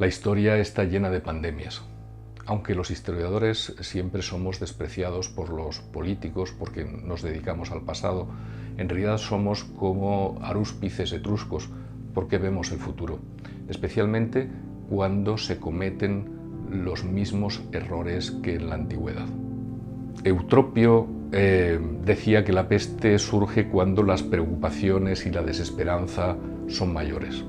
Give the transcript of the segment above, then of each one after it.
La historia está llena de pandemias. Aunque los historiadores siempre somos despreciados por los políticos porque nos dedicamos al pasado, en realidad somos como arúspices etruscos porque vemos el futuro, especialmente cuando se cometen los mismos errores que en la antigüedad. Eutropio decía que la peste surge cuando las preocupaciones y la desesperanza son mayores.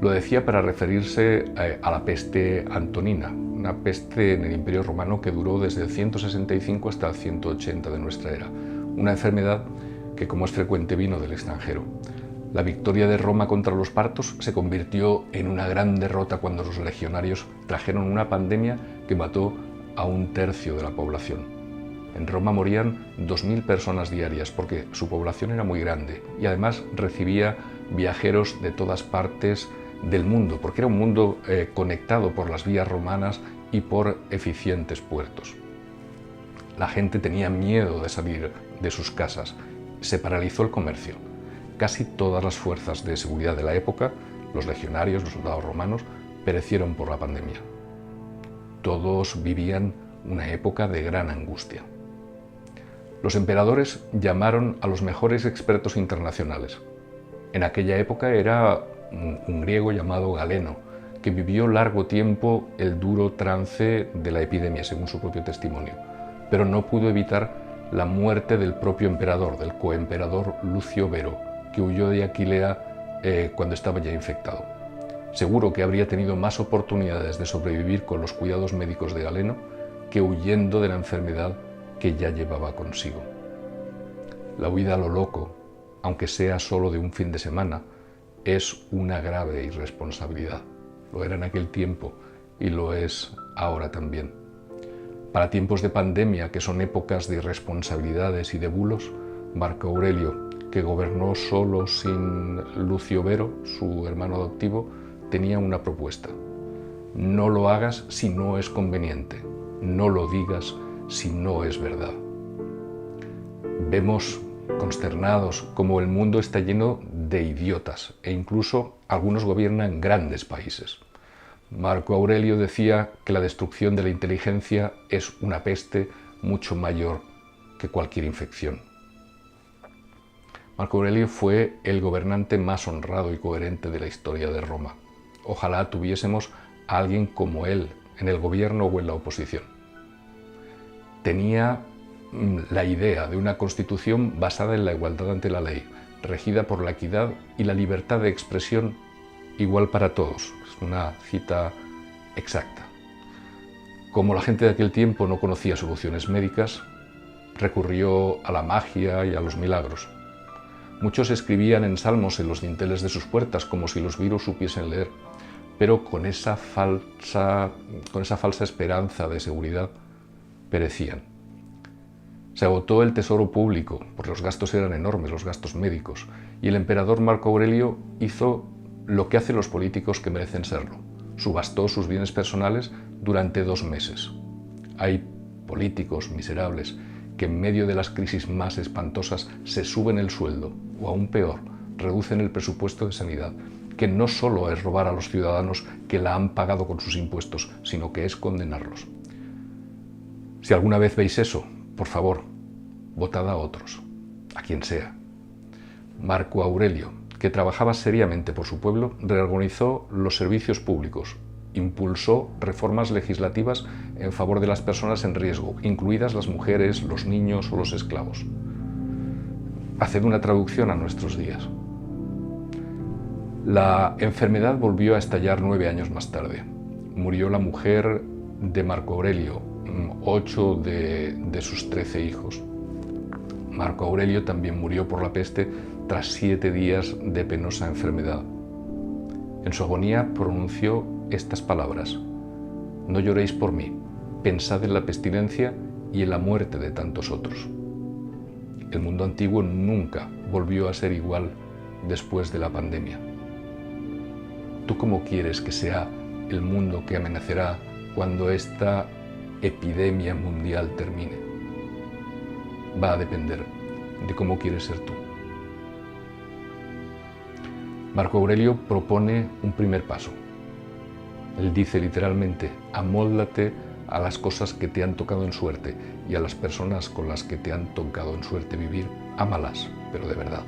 Lo decía para referirse a la peste antonina, una peste en el Imperio Romano que duró desde el 165 hasta el 180 de nuestra era, una enfermedad que, como es frecuente, vino del extranjero. La victoria de Roma contra los partos se convirtió en una gran derrota cuando los legionarios trajeron una pandemia que mató a 1/3 de la población. En Roma morían 2000 personas diarias porque su población era muy grande y además recibía viajeros de todas partes del mundo, porque era un mundo conectado por las vías romanas y por eficientes puertos. La gente tenía miedo de salir de sus casas. Se paralizó el comercio. Casi todas las fuerzas de seguridad de la época, los legionarios, los soldados romanos, perecieron por la pandemia. Todos vivían una época de gran angustia. Los emperadores llamaron a los mejores expertos internacionales. En aquella época era un griego llamado Galeno, que vivió largo tiempo el duro trance de la epidemia, según su propio testimonio, pero no pudo evitar la muerte del propio emperador, del coemperador Lucio Vero, que huyó de Aquilea cuando estaba ya infectado. Seguro que habría tenido más oportunidades de sobrevivir con los cuidados médicos de Galeno que huyendo de la enfermedad que ya llevaba consigo. La huida a lo loco, aunque sea solo de un fin de semana, es una grave irresponsabilidad. Lo era en aquel tiempo y lo es ahora también. Para tiempos de pandemia, que son épocas de irresponsabilidades y de bulos, Marco Aurelio, que gobernó solo sin Lucio Vero, su hermano adoptivo, tenía una propuesta. No lo hagas si no es conveniente, no lo digas si no es verdad. Vemos consternados como el mundo está lleno de idiotas e incluso algunos gobiernan grandes países. Marco Aurelio decía que la destrucción de la inteligencia es una peste mucho mayor que cualquier infección. Marco Aurelio fue el gobernante más honrado y coherente de la historia de Roma. Ojalá tuviésemos a alguien como él en el gobierno o en la oposición. Tenía la idea de una constitución basada en la igualdad ante la ley, regida por la equidad y la libertad de expresión igual para todos. Es una cita exacta. Como la gente de aquel tiempo no conocía soluciones médicas, recurrió a la magia y a los milagros. Muchos escribían en salmos en los dinteles de sus puertas como si los virus supiesen leer, pero con esa falsa esperanza de seguridad perecían. Se agotó el tesoro público, porque los gastos eran enormes, los gastos médicos, y el emperador Marco Aurelio hizo lo que hacen los políticos que merecen serlo. Subastó sus bienes personales durante 2 meses. Hay políticos miserables que en medio de las crisis más espantosas se suben el sueldo, o aún peor, reducen el presupuesto de sanidad, que no solo es robar a los ciudadanos que la han pagado con sus impuestos, sino que es condenarlos. Si alguna vez veis eso, por favor, votad a otros, a quien sea. Marco Aurelio, que trabajaba seriamente por su pueblo, reorganizó los servicios públicos, impulsó reformas legislativas en favor de las personas en riesgo, incluidas las mujeres, los niños o los esclavos. Haced una traducción a nuestros días. La enfermedad volvió a estallar 9 años más tarde. Murió la mujer de Marco Aurelio, 8 de sus 13 hijos. Marco Aurelio también murió por la peste tras 7 días de penosa enfermedad. En su agonía pronunció estas palabras: no lloréis por mí, pensad en la pestilencia y en la muerte de tantos otros. El mundo antiguo nunca volvió a ser igual después de la pandemia. ¿Tú cómo quieres que sea el mundo que amanecerá cuando esta epidemia mundial termine? Va a depender de cómo quieres ser tú. Marco Aurelio propone un primer paso. Él dice literalmente, amóldate a las cosas que te han tocado en suerte y a las personas con las que te han tocado en suerte vivir, ámalas, pero de verdad.